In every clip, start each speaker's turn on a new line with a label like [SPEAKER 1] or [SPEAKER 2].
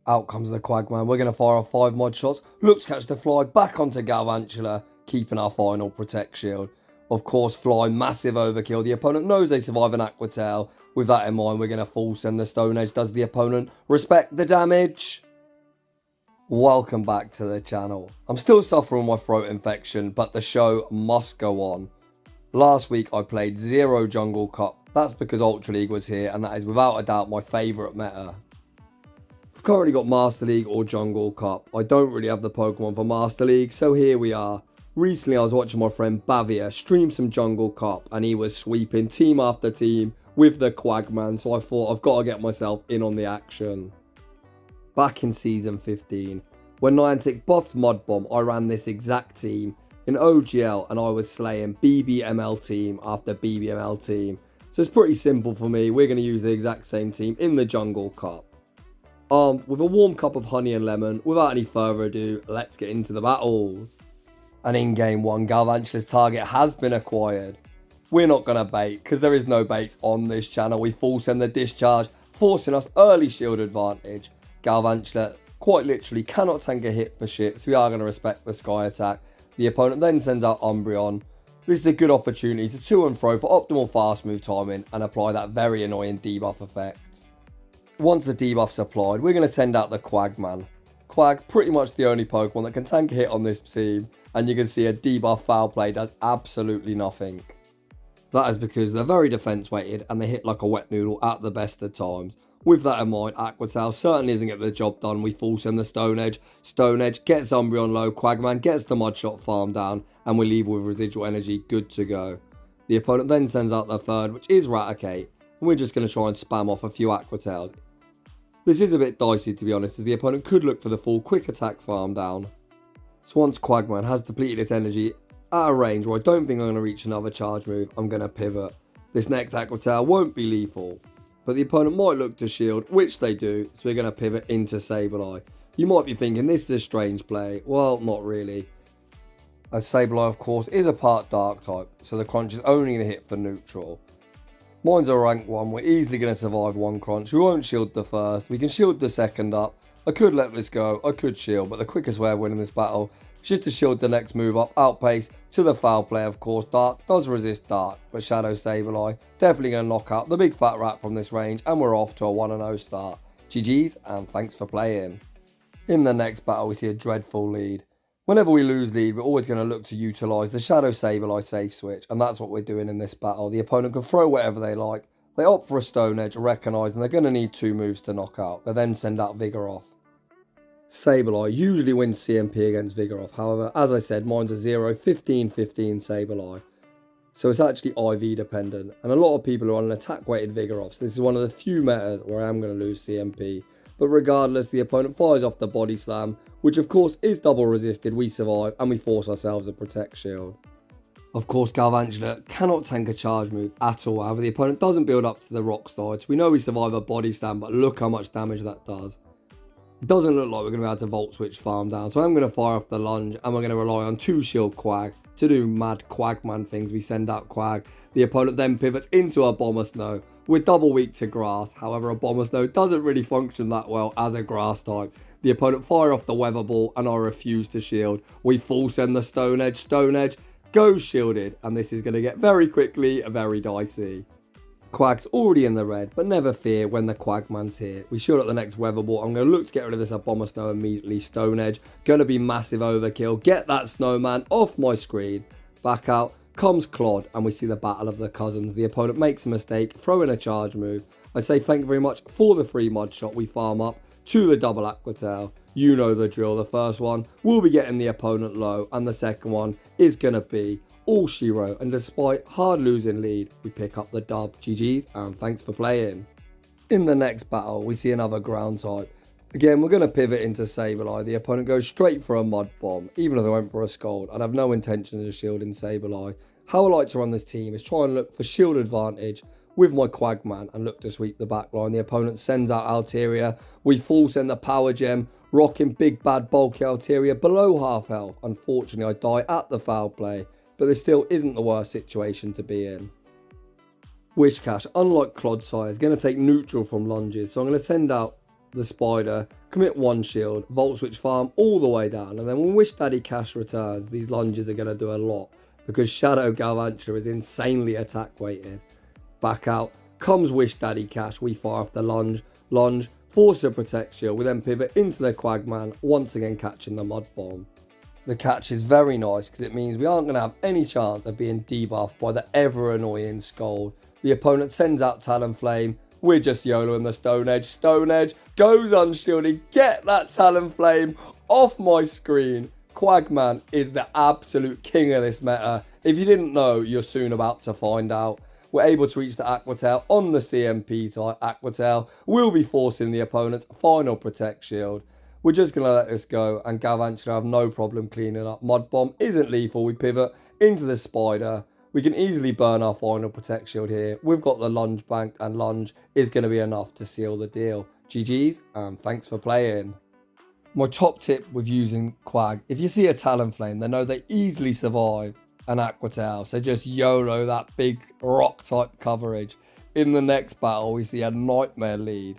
[SPEAKER 1] Out comes the Quagman. We're going to fire off 5 mod shots. Looks to catch the fly. Back onto Galvantula. Keeping our final protect shield. Of course, fly, massive overkill. The opponent knows they survive an Aqua Tail. With that in mind, we're going to full send the Stone Edge. Does the opponent respect the damage? Welcome back to the channel. I'm still suffering my throat infection, but the show must go on. Last week, I played 0 Jungle Cup. That's because Ultra League was here, and that is without a doubt my favourite meta. I've currently got Master League or Jungle Cup. I don't really have the Pokemon for Master League, so here we are. Recently, I was watching my friend Bavia stream some Jungle Cup, and he was sweeping team after team with the Quagman, so I thought I've got to get myself in on the action. Back in Season 15, when Niantic buffed Mud Bomb, I ran this exact team in OGL, and I was slaying BBML team after BBML team. So it's pretty simple for me. We're going to use the exact same team in the Jungle Cup. With a warm cup of honey and lemon, without any further ado, let's get into the battles. And in game 1, Galvantula's target has been acquired. We're not going to bait, because there is no baits on this channel. We full send the discharge, forcing us early shield advantage. Galvantula quite literally cannot tank a hit for shit, so we are going to respect the sky attack. The opponent then sends out Umbreon. This is a good opportunity to and fro for optimal fast move timing and apply that very annoying debuff effect. Once the debuff's applied, we're going to send out the Quagman. Quag, pretty much the only Pokemon that can tank a hit on this team, and you can see a debuff foul play does absolutely nothing. That is because they're very defense weighted and they hit like a wet noodle at the best of times. With that in mind, Aqua Tail certainly isn't getting the job done. We full send the Stone Edge. Stone Edge gets Umbreon low, Quagman gets the Mud Shot farm down, and we leave with residual energy good to go. The opponent then sends out their third, which is Raticate, and we're just going to try and spam off a few Aqua Tails. This is a bit dicey, to be honest, as the opponent could look for the full quick attack farm down. So once Quagman has depleted its energy at a range where I don't think I'm going to reach another charge move, I'm going to pivot. This next Aqua Tail won't be lethal, but the opponent might look to shield, which they do, so we're going to pivot into Sableye. You might be thinking this is a strange play. Well, not really. As Sableye, of course, is a part dark type, so the crunch is only going to hit for neutral. Mine's a rank 1, we're easily going to survive 1 crunch. We won't shield the first, we can shield the second up. I could let this go, I could shield, but the quickest way of winning this battle is just to shield the next move up, outpace to the foul play. Of course, Dark does resist Dark, but Shadow Sableye definitely going to knock out the big fat rat from this range, and we're off to a 1-0 start. GG's, and thanks for playing. In the next battle, we see a dreadful lead. Whenever we lose lead, we're always going to look to utilise the Shadow Sableye Safeswitch, and that's what we're doing in this battle. The opponent can throw whatever they like. They opt for a Stone Edge, recognising they're going to need 2 moves to knock out. They then send out Vigaroth. Sableye usually wins CMP against Vigaroth. However, as I said, mine's a 0, 15, 15 Sableye. So it's actually IV dependent. And a lot of people are on an attack weighted Vigaroth. So this is one of the few metas where I am going to lose CMP. But regardless, the opponent fires off the Body Slam, which of course is double resisted. We survive and we force ourselves a Protect Shield. Of course, Galvantula cannot tank a charge move at all. However, the opponent doesn't build up to the Rock Slide. So we know we survive a Body Slam, but look how much damage that does. It doesn't look like we're going to be able to Volt Switch farm down, so I'm going to fire off the lunge and we're going to rely on 2 shield Quag to do mad Quagman things. We send out Quag. The opponent then pivots into a Bomber Snow. We're double weak to grass, however a Bomber Snow doesn't really function that well as a grass type. The opponent fire off the Weather Ball and I refuse to shield. We full send the Stone Edge, goes shielded, and this is going to get very quickly very dicey. Quag's already in the red, but never fear when the Quagman's here. We shield up the next Weather Ball. I'm going to look to get rid of this Bomber Snow immediately. Stone Edge, going to be massive overkill. Get that Snowman off my screen. Back out comes Clod, and we see the battle of the cousins. The opponent makes a mistake, throwing a charge move. I say thank you very much for the free Mud Shot. We farm up to the double Aqua Tail. You know the drill. The first one will be getting the opponent low, and the second one is going to be all Shiro, and despite hard losing lead, we pick up the dub. GG's, and thanks for playing. In the next battle, we see another ground type. Again, we're going to pivot into Sableye. The opponent goes straight for a Mud Bomb. Even if they went for a Scald, I'd have no intention of shielding Sableye. How I like to run this team is try and look for shield advantage with my Quagman and look to sweep the back line. The opponent sends out Altaria. We full send the Power Gem, rocking big bad bulky Altaria below half health. Unfortunately, I die at the foul play, but this still isn't the worst situation to be in. Wishcash, unlike Quagsire, is going to take neutral from lunges, so I'm going to send out the spider, commit 1 shield, volt switch farm all the way down, and then when Wish Daddy Cash returns, these lunges are going to do a lot because Shadow Galvantula is insanely attack weighted. Back out comes Wish Daddy Cash, we fire off the lunge, force a protect shield, we then pivot into the Quagman, once again catching the mud bomb. The catch is very nice because it means we aren't going to have any chance of being debuffed by the ever annoying Scold. The opponent sends out Talonflame, we're just YOLOing the Stone Edge. Stone Edge goes unshielded, get that Talonflame off my screen. Quagman is the absolute king of this meta. If you didn't know, you're soon about to find out. We're able to reach the Aqua Tail on the CMP type. Aqua Tail will be forcing the opponent's final Protect Shield. We're just going to let this go, and Galvantula have no problem cleaning up. Mud Bomb isn't lethal. We pivot into the Spider. We can easily burn our final Protect Shield here. We've got the lunge banked, and lunge is going to be enough to seal the deal. GG's, and thanks for playing. My top tip with using Quag, if you see a Talonflame, they know they easily survive an Aqua Tail, so just YOLO that big rock type coverage. In the next battle, we see a Nightmare lead.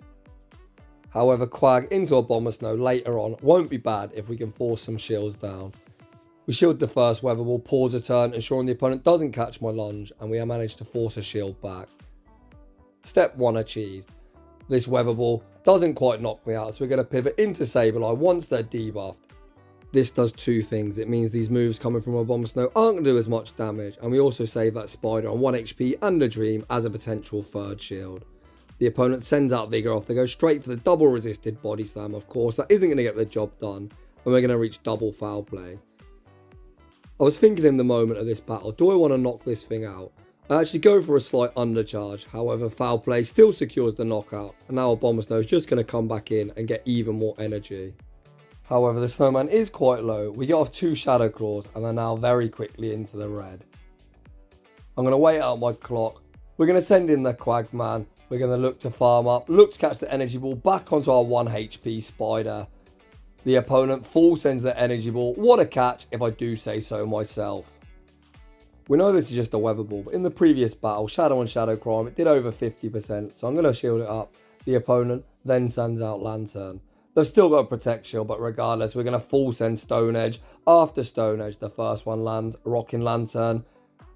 [SPEAKER 1] However, Quag into a Abomasnow later on won't be bad if we can force some shields down. We shield the first Weather Ball, pause a turn, ensuring the opponent doesn't catch my lunge, and we have managed to force a shield back. Step 1 achieved. This Weather Ball doesn't quite knock me out, so we're going to pivot into Sableye once they're debuffed. This does 2 things. It means these moves coming from Abomasnow aren't going to do as much damage, and we also save that Spider on 1 HP and a Dream as a potential 3rd shield. The opponent sends out Vigaroth. They go straight for the double resisted body slam, of course. That isn't going to get the job done, and we're going to reach double foul play. I was thinking in the moment of this battle, do I want to knock this thing out? I actually go for a slight undercharge, however foul play still secures the knockout, and now Abomasnow is just going to come back in and get even more energy. However, the Snowman is quite low. We get off 2 Shadow Claws and are now very quickly into the red. I'm going to wait out my clock. We're going to send in the Quagman. We're going to look to farm up, look to catch the energy ball back onto our 1 HP Spider. The opponent full sends the energy ball. What a catch, if I do say so myself. We know this is just a Weather Ball, but in the previous battle, Shadow on Shadow Crime, it did over 50%, so I'm going to shield it up. The opponent then sends out Lantern. They've still got a Protect Shield, but regardless, we're going to full send Stone Edge. After Stone Edge, the first one lands, rocking Lantern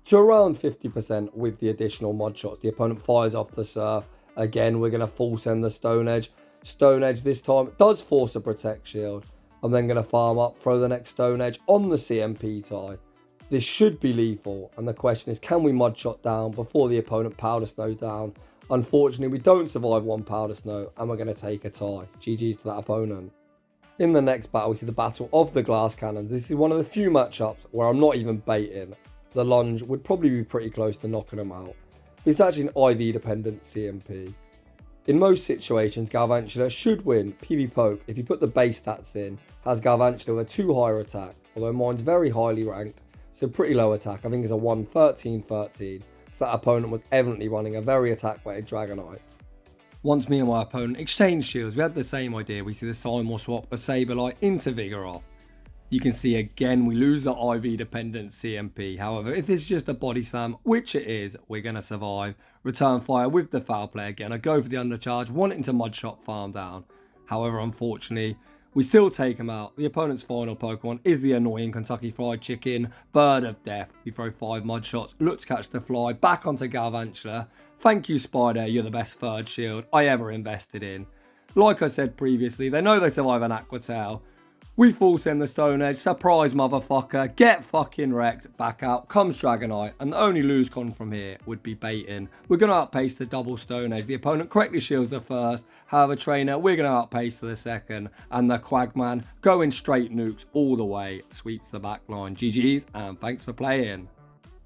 [SPEAKER 1] to around 50% with the additional mod shots. The opponent fires off the Surf. Again, we're going to full send the Stone Edge. Stone Edge this time does force a Protect Shield. I'm then going to farm up, throw the next Stone Edge on the CMP tie. This should be lethal, and the question is, can we Mud Shot down before the opponent Powder Snow down? Unfortunately, we don't survive 1 Powder Snow, and we're going to take a tie. GG's to that opponent. In the next battle, we see the Battle of the Glass Cannons. This is one of the few matchups where I'm not even baiting. The lunge would probably be pretty close to knocking them out. It's actually an IV dependent CMP. In most situations, Galvantula should win PV Poke if you put the base stats in, has Galvantula with a 2 higher attack, although mine's very highly ranked, so pretty low attack. I think it's a 1-13-13, so that opponent was evidently running a very attack weighted Dragonite. Once me and my opponent exchanged shields, we had the same idea. We see the Simon swap a Sableye into Vigaroth. You can see again we lose the IV dependent CMP. However, if it's just a body slam, which it is, we're going to survive. Return fire with the foul play again. I go for the undercharge, wanting to mud shot farm down. However, unfortunately, we still take him out. The opponent's final Pokemon is the annoying Kentucky Fried Chicken, Bird of Death. We throw 5 mud shots, look to catch the fly, back onto Galvantula. Thank you, Spider, you're the best 3rd shield I ever invested in. Like I said previously, they know they survive an Aqua Tail. We full send the Stone Edge, surprise motherfucker, get fucking wrecked, back out, comes Dragonite, and the only lose con from here would be baiting. We're going to outpace the double Stone Edge. The opponent correctly shields the first, however trainer, we're going to outpace to the second, and the Quagman going straight nukes all the way, sweeps the back line. GG's, and thanks for playing.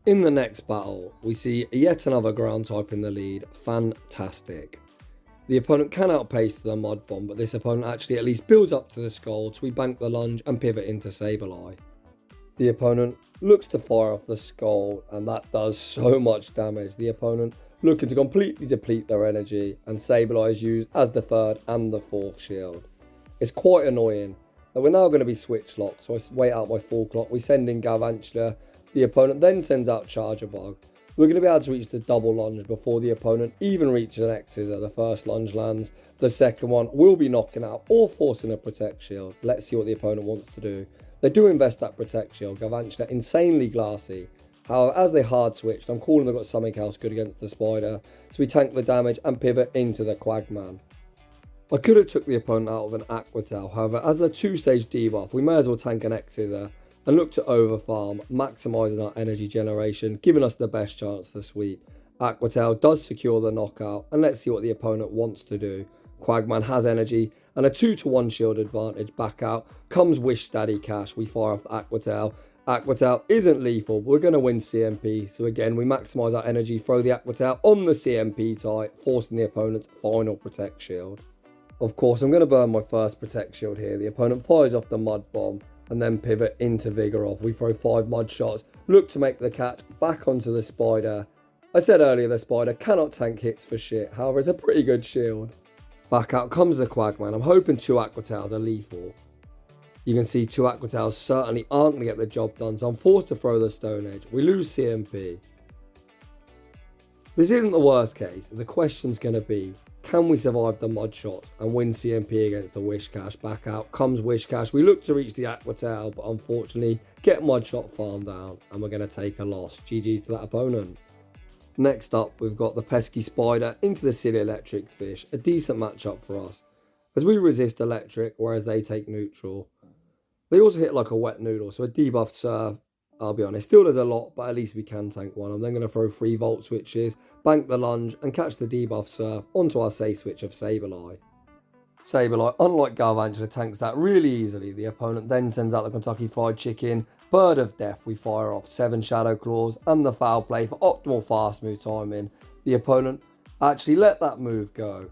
[SPEAKER 1] In the next battle, we see yet another ground type in the lead. Fantastic. The opponent can outpace the Mud Bomb, but this opponent actually at least builds up to the Scald, so we bank the lunge and pivot into Sableye. The opponent looks to fire off the Scald, and that does so much damage. The opponent looking to completely deplete their energy, and Sableye is used as the 3rd and the 4th shield. It's quite annoying. But we're now going to be switch locked, so I wait out my full clock. We send in Galvantula. The opponent then sends out Charger Bug. we're going to be able to reach the double lunge before the opponent even reaches an X-Scissor. The first lunge lands, the second one will be knocking out or forcing a Protect Shield. Let's see what the opponent wants to do. They do invest that Protect Shield. Galvantula insanely glassy. However, as they hard switched, I'm calling they've got something else good against the Spider. So we tank the damage and pivot into the Quagman. I could have took the opponent out of an Aqua Tail. However, as the 2-stage debuff, we may as well tank an X-Scissor and look to overfarm, maximising our energy generation, giving us the best chance to sweep. Aqua Tail does secure the knockout, and let's see what the opponent wants to do. Quagman has energy, and a 2-to-1 shield advantage. Back out comes Wish Daddy Cash. We fire off the Aqua Tail. Aqua Tail isn't lethal, but we're going to win CMP. So again, we maximise our energy, throw the Aqua Tail on the CMP type, forcing the opponent's final Protect Shield. Of course, I'm going to burn my first Protect Shield here. The opponent fires off the Mud Bomb, and then pivot into Vigaroth. We throw 5 mud shots, look to make the catch back onto the Spider. I said earlier the Spider cannot tank hits for shit, however it's a pretty good shield. Back out comes the Quagman. I'm hoping 2 Aqua Tails are lethal. You can see 2 Aqua Tails certainly aren't going to get the job done, so I'm forced to throw the Stone Edge. We lose CMP. This isn't the worst case. The question's going to be, can we survive the mud shots and win CMP against the Wish Cash? Back out comes Wish Cash. We look to reach the Aqua Tail, but unfortunately get mud shot farm down, and we're going to take a loss. GG's to that opponent. Next up, we've got the Pesky Spider into the Silly Electric Fish. A decent matchup for us, as we resist electric, whereas they take neutral. They also hit like a wet noodle, so a debuff Surf, I'll be honest, still does a lot, but at least we can tank one. I'm then going to throw 3 Volt Switches, bank the lunge, and catch the debuff Surf onto our Safeswitch of Sableye. Sableye, unlike Galvantula, tanks that really easily. The opponent then sends out the Kentucky Fried Chicken, Bird of Death. We fire off 7 Shadow Claws and the Foul Play for optimal fast move timing. The opponent actually let that move go.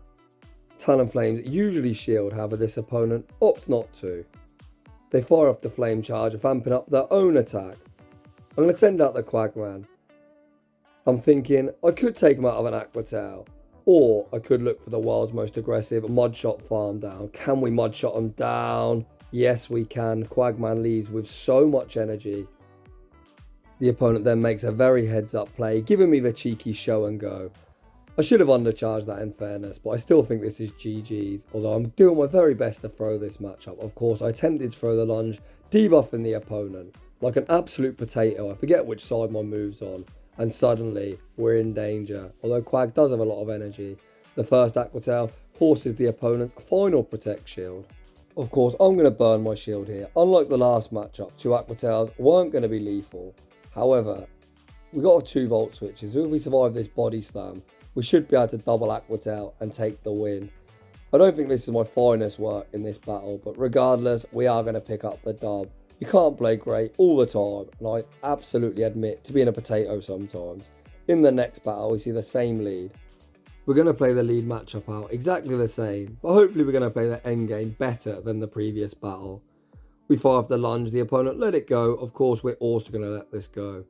[SPEAKER 1] Talonflames usually shield, however this opponent opts not to. They fire off the Flame Charge, vamping up their own attack. I'm going to send out the Quagman. I'm thinking I could take him out of an Aqua Tail, or I could look for the world's most aggressive Mud Shot farm down. Can we Mud Shot him down? Yes, we can. Quagman leaves with so much energy. The opponent then makes a very heads-up play, giving me the cheeky show and go. I should have undercharged that in fairness, but I still think this is GG's, although I'm doing my very best to throw this matchup. Of course, I attempted to throw the lunge, debuffing the opponent. Like an absolute potato, I forget which side my move's on, and suddenly we're in danger. Although Quag does have a lot of energy. The first Aqua Tail forces the opponent's final Protect Shield. Of course, I'm going to burn my shield here. Unlike the last matchup, 2 Aqua Tails weren't going to be lethal. However, we got 2 Volt Switches, so if we survive this body slam, we should be able to double Aqua Tail and take the win. I don't think this is my finest work in this battle, but regardless, we are going to pick up the dub. You can't play great all the time, and I absolutely admit to being a potato sometimes. In the next battle, we see the same lead. We're going to play the lead matchup out exactly the same, but hopefully we're going to play the endgame better than the previous battle. We fire off the lunge, the opponent let it go. Of course, we're also going to let this go.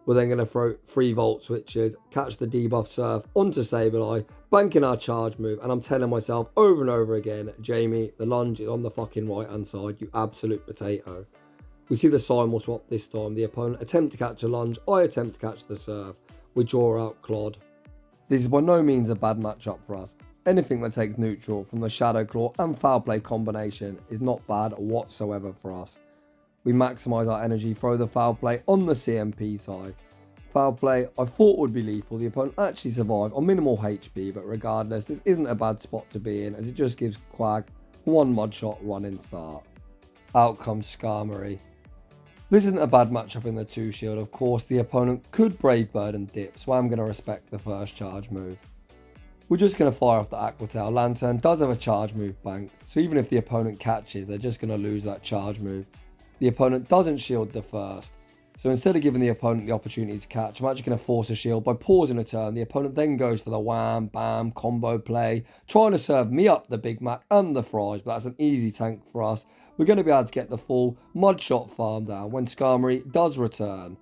[SPEAKER 1] We're then going to throw 3 Volt Switches, catch the debuff Surf onto Sableye, banking our charge move, and I'm telling myself over and over again, Jamie, the lunge is on the fucking right hand side, you absolute potato. We see the simul swap this time. The opponent attempt to catch a lunge, I attempt to catch the Surf. We draw out Clod. This is by no means a bad matchup for us. Anything that takes neutral from the Shadow Claw and Foul Play combination is not bad whatsoever for us. We maximise our energy, throw the Foul Play on the CMP side. Foul Play I thought would be lethal. The opponent actually survived on minimal HP, but regardless, this isn't a bad spot to be in, as it just gives Quag 1 mud shot running start. Out comes Skarmory. This isn't a bad matchup in the 2 shield. Of course, the opponent could Brave Bird and dip, so I'm going to respect the first charge move. We're just going to fire off the Aqua Tail. Lantern does have a charge move bank, so even if the opponent catches, they're just going to lose that charge move. The opponent doesn't shield the first, so instead of giving the opponent the opportunity to catch, I'm actually going to force a shield by pausing a turn. The opponent then goes for the wham, bam, combo play, trying to serve me up the Big Mac and the fries, but that's an easy tank for us. We're going to be able to get the full mud shot farm down when Skarmory does return.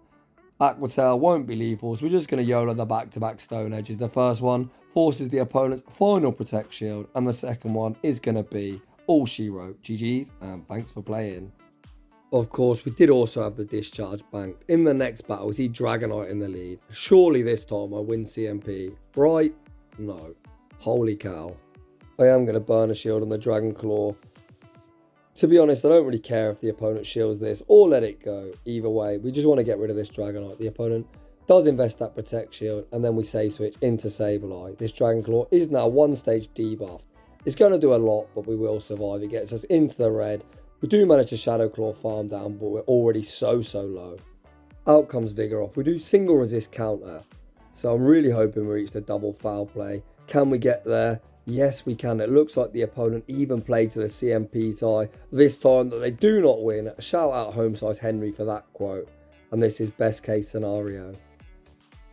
[SPEAKER 1] Aqua Tail won't be lethal, so we're just going to YOLO the back-to-back Stone Edges. The first one forces the opponent's final Protect Shield, and the second one is going to be all she wrote. GG's, and thanks for playing. Of course, we did also have the discharge banked. In the next battle, we see Dragonite in the lead. Surely this time I win CMP, right? No. Holy cow. I am going to burn a shield on the Dragon Claw. To be honest, I don't really care if the opponent shields this or let it go. Either way, we just want to get rid of this Dragonite. The opponent does invest that Protect Shield, and then we Safeswitch into Sableye. This Dragon Claw is now one stage debuffed. It's going to do a lot, but we will survive. It gets us into the red. We do manage to Shadow Claw farm down, but we're already so low. Out comes Vigaroth. We do single resist counter. So I'm really hoping we reach the double foul play. Can we get there? Yes, we can. It looks like the opponent even played to the CMP tie. This time that they do not win. Shout out Home Size Henry for that quote. And this is best case scenario.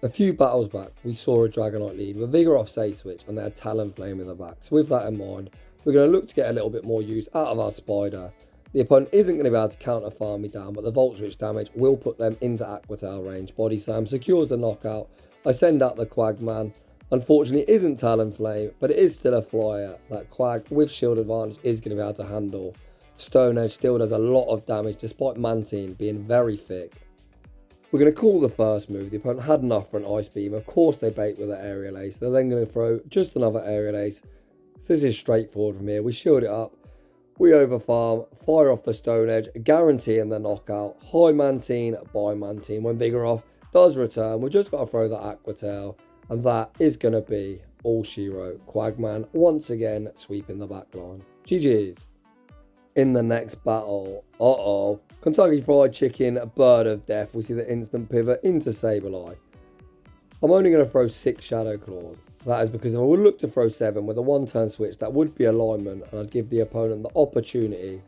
[SPEAKER 1] A few battles back, we saw a Dragonite lead with Vigaroth Safeswitch and they had Talonflame in the back. So with that in mind, we're going to look to get a little bit more use out of our Spider. The opponent isn't going to be able to counter farm me down, but the Volt Switch damage will put them into Aqua Tail range. Body Slam secures the knockout. I send out the Quagman. Unfortunately, it isn't Talonflame, but it is still a flyer. That Quag with shield advantage is going to be able to handle. Stone Edge still does a lot of damage despite Mantine being very thick. We're going to call the first move. The opponent had enough for an Ice Beam. Of course they bait with an Aerial Ace. They're then going to throw just another Aerial Ace. So this is straightforward from here. We shield it up. We overfarm, fire off the Stone Edge, guaranteeing the knockout. High Mantine, buy Mantine. When Vigaroth does return, we've just got to throw the Aqua Tail. And that is going to be all she wrote. Quagman once again sweeping the back line. GG's. In the next battle, Kentucky Fried Chicken, Bird of Death. We see the instant pivot into Sableye. I'm only going to throw 6 Shadow Claws. That is because if I would look to throw 7 with a one-turn switch, that would be alignment, and I'd give the opponent the opportunity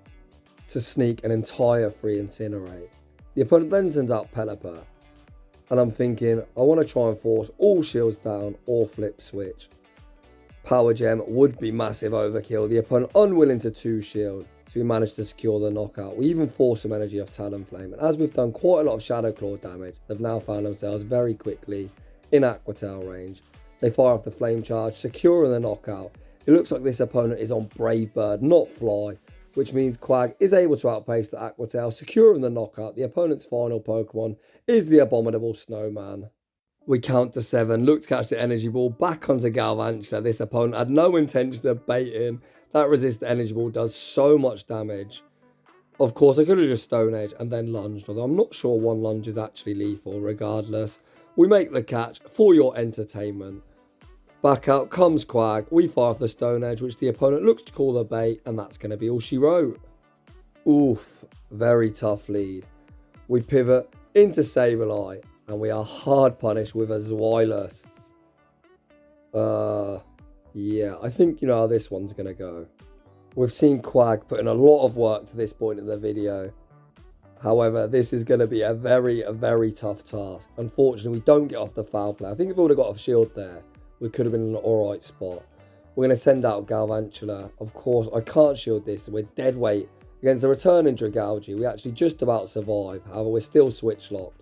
[SPEAKER 1] to sneak an entire 3 Incinerate. The opponent then sends out Pelipper, and I'm thinking I want to try and force all shields down or flip switch. Power Gem would be massive overkill. The opponent unwilling to 2 shield, so we managed to secure the knockout. We even forced some energy off Talonflame, and as we've done quite a lot of Shadow Claw damage, they've now found themselves very quickly in Aqua Tail range. They fire off the Flame Charge, securing the knockout. It looks like this opponent is on Brave Bird, not Fly, which means Quag is able to outpace the Aqua Tail, securing the knockout. The opponent's final Pokemon is the Abominable Snowman. We count to 7, look to catch the Energy Ball back onto Galvantula. This opponent had no intention of baiting. That resist Energy Ball does so much damage. Of course, I could have just Stone Edge and then lunged, although I'm not sure one lunge is actually lethal regardless. We make the catch for your entertainment. Back out comes Quag. We fire off the Stone Edge, which the opponent looks to call the bait, and that's going to be all she wrote. Oof, very tough lead. We pivot into Sableye, and we are hard punished with a Zweilous. Yeah, I think you know how this one's going to go. We've seen Quag put in a lot of work to this point in the video. However, this is going to be a very tough task. Unfortunately, we don't get off the foul play. I think if we would have got a shield there, we could have been in an alright spot. We're going to send out Galvantula. Of course, I can't shield this. We're dead weight against the returning Dragalge. We actually just about survive. However, we're still switch locked.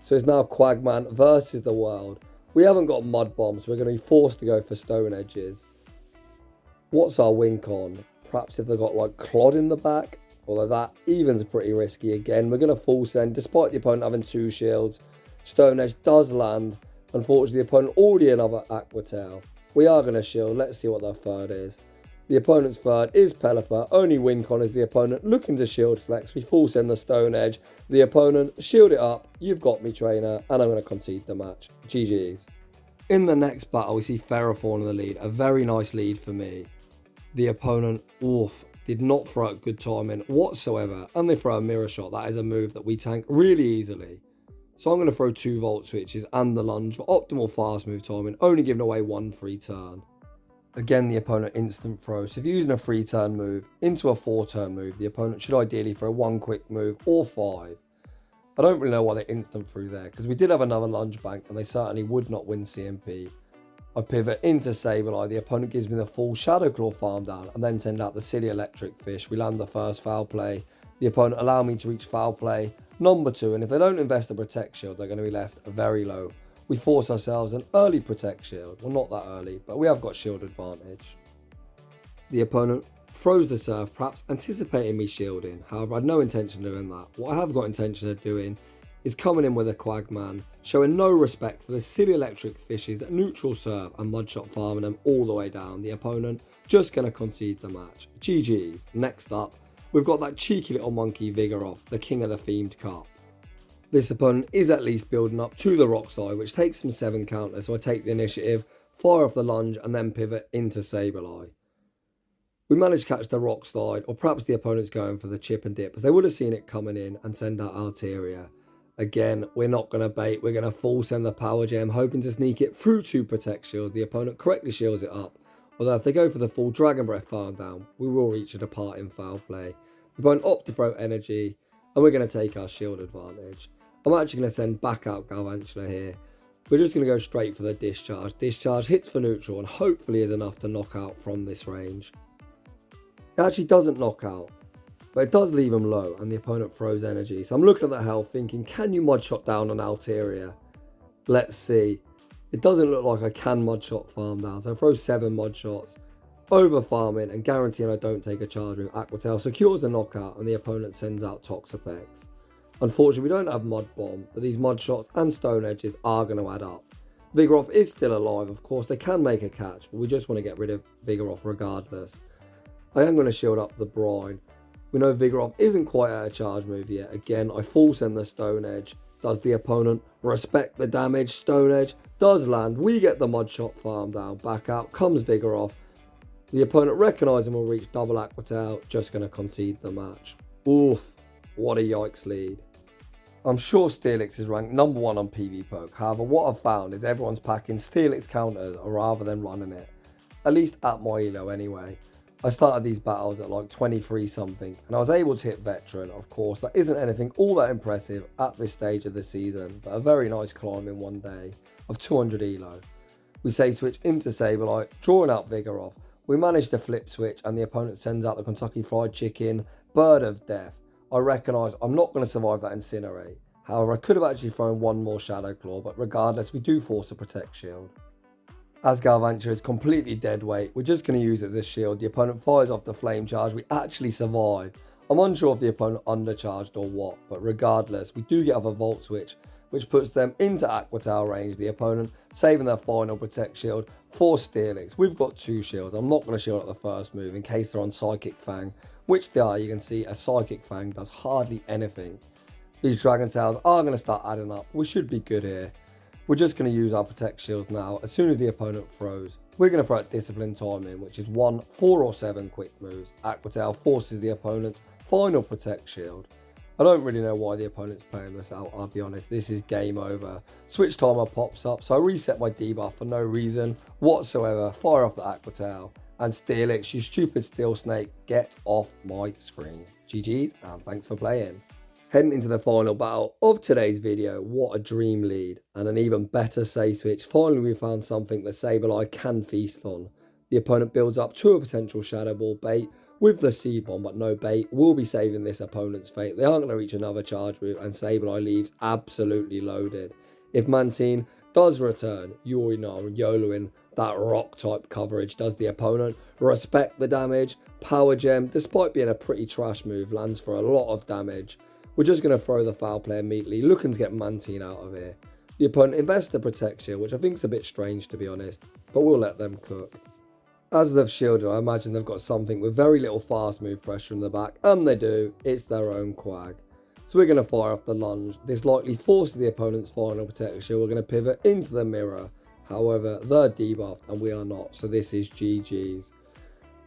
[SPEAKER 1] So it's now Quagman versus the world. We haven't got Mud Bombs. So we're going to be forced to go for Stone Edges. What's our win con? Perhaps if they've got like Clod in the back. Although that even's pretty risky again. We're going to full send despite the opponent having 2 shields. Stone Edge does land. Unfortunately, the opponent already another Aqua Tail. We are going to shield. Let's see what their third is. The opponent's third is Pelipper. Only win con is the opponent looking to shield flex. We full send the Stone Edge. The opponent, shield it up. You've got me, trainer. And I'm going to concede the match. GG's. In the next battle, we see Ferrothorn in the lead. A very nice lead for me. The opponent, did not throw out good timing whatsoever. And they throw a Mirror Shot. That is a move that we tank really easily. So I'm going to throw 2 Volt Switches and the lunge for optimal fast move timing, only giving away 1 free turn. Again, the opponent instant throw. So if you're using a 3-turn move into a 4-turn move, the opponent should ideally throw 1 quick move or 5. I don't really know why they instant threw there, because we did have another lunge bank and they certainly would not win CMP. I pivot into Sableye. The opponent gives me the full Shadow Claw farm down and then send out the silly Electric Fish. We land the first foul play. The opponent allow me to reach foul play number 2, and if they don't invest a Protect Shield, they're going to be left very low. We force ourselves an early Protect Shield. Well, not that early, but we have got shield advantage. The opponent froze the surf, perhaps anticipating me shielding. However, I had no intention of doing that. What I have got intention of doing is coming in with a Quagman, showing no respect for the silly electric fishes that neutral serve and mudshot farming them all the way down. The opponent just going to concede the match. GG's. Next up, we've got that cheeky little monkey Vigaroth, the king of the themed carp. This opponent is at least building up to the rock slide, which takes some 7 counters, so I take the initiative, fire off the lunge and then pivot into Sableye. We managed to catch the rock slide, or perhaps the opponent's going for the chip and dip, as they would have seen it coming in and send out outr. Again, we're not going to bait, we're going to full send the power gem, hoping to sneak it through 2 protect shields. The opponent correctly shields it up, although if they go for the full dragon breath farm down, we will reach a departing foul play. The opponent opt to throw energy, and we're going to take our shield advantage. I'm actually going to send back out Galvantula here. We're just going to go straight for the discharge. Discharge hits for neutral and hopefully is enough to knock out from this range. It actually doesn't knock out, but it does leave him low and the opponent throws energy. So I'm looking at that health thinking, can you mudshot down on outr? Let's see. It doesn't look like I can mudshot farm down, so I throw 7 mudshots, over farming and guaranteeing I don't take a charge move. Aquatail secures the knockout and the opponent sends out Toxapex. Unfortunately, we don't have Mud Bomb, but these Mud Shots and Stone Edges are going to add up. Vigaroth is still alive, of course, they can make a catch, but we just want to get rid of Vigaroth regardless. I am going to shield up the Brine. We know Vigaroth isn't quite at a charge move yet. Again, I full send the Stone Edge. Does the opponent respect the damage? Stone Edge does land. We get the Mud Shot farm down. Back out comes Vigaroth. The opponent recognising will reach double Aquatail, just going to concede the match. Oof, what a yikes lead. I'm sure Steelix is ranked number 1 on PvPoke. However, what I've found is everyone's packing Steelix counters rather than running it. At least at my ELO anyway. I started these battles at like 23 something and I was able to hit Veteran. Of course, that isn't anything all that impressive at this stage of the season, but a very nice climb in one day of 200 ELO. We Safeswitch into Sableye, drawing out Vigaroth. We manage to flip switch and the opponent sends out the Kentucky Fried Chicken, Bird of Death. I recognise I'm not going to survive that Incinerate. However, I could have actually thrown one more Shadow Claw, but regardless, we do force a Protect Shield. As Galvantula is completely dead weight, we're just going to use it as a shield. The opponent fires off the Flame Charge, we actually survive. I'm unsure if the opponent undercharged or what, but regardless, we do get off a Volt Switch, which puts them into Aquatail range. The opponent saving their final Protect Shield for Steelix. We've got 2 shields. I'm not going to shield at the first move in case they're on Psychic Fang, which they are. You can see a Psychic Fang does hardly anything. These Dragon Tails are going to start adding up. We should be good here. We're just going to use our Protect Shields now. As soon as the opponent throws, we're going to throw out Discipline Timing, which is 1, 4 or 7 quick moves. Aquatail forces the opponent's final Protect Shield. I don't really know why the opponent's playing this out, I'll be honest. This is game over. Switch timer pops up, so I reset my debuff for no reason whatsoever. Fire off the Aquatail. And Steelix, you stupid Steel Snake, get off my screen. GG's, and thanks for playing. Heading into the final battle of today's video, what a dream lead. And an even better Safeswitch. Finally we found something that Sableye can feast on. The opponent builds up to a potential Shadow Ball bait with the Seed Bomb, but no bait. We'll be saving this opponent's fate. They aren't going to reach another charge move, and Sableye leaves absolutely loaded. If Mantine does return, you already know I'm YOLOing that rock type coverage. Does the opponent respect the damage? Power Gem, despite being a pretty trash move, lands for a lot of damage. We're just going to throw the foul play immediately, looking to get Mantine out of here. The opponent invests the Protect Shield, which I think is a bit strange to be honest, but we'll let them cook. As they've shielded, I imagine they've got something with very little fast move pressure in the back, and they do. It's their own Quag. So we're going to fire off the lunge. This likely forces the opponent's final Protect Shield. We're going to pivot into the mirror. However, they're debuffed and we are not, so this is GG's.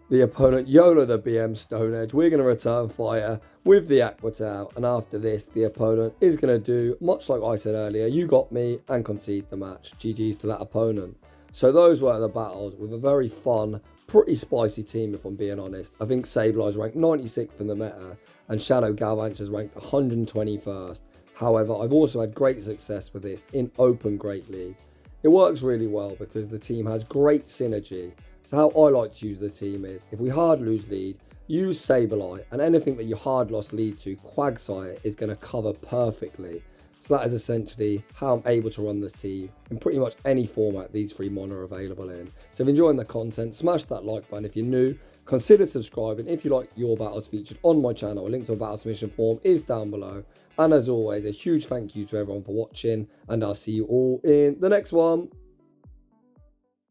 [SPEAKER 1] The opponent YOLO the BM Stone Edge. We're going to return fire with the Aquatail, and after this, the opponent is going to do, much like I said earlier, you got me, and concede the match. GG's to that opponent. So those were the battles with a very fun, pretty spicy team if I'm being honest. I think Sableye is ranked 96th in the meta, and Shadow Galvantula is ranked 121st. However, I've also had great success with this in Open Great League. It works really well because the team has great synergy. So how I like to use the team is, if we hard lose lead, use Sableye, and anything that you hard lost lead to, Quagsire is going to cover perfectly. So that is essentially how I'm able to run this team in pretty much any format these 3 mono are available in. So if you're enjoying the content, smash that like button. If you're new, consider subscribing. If you like your battles featured on my channel, a link to a battle submission form is down below. And as always, a huge thank you to everyone for watching, and I'll see you all in the next one.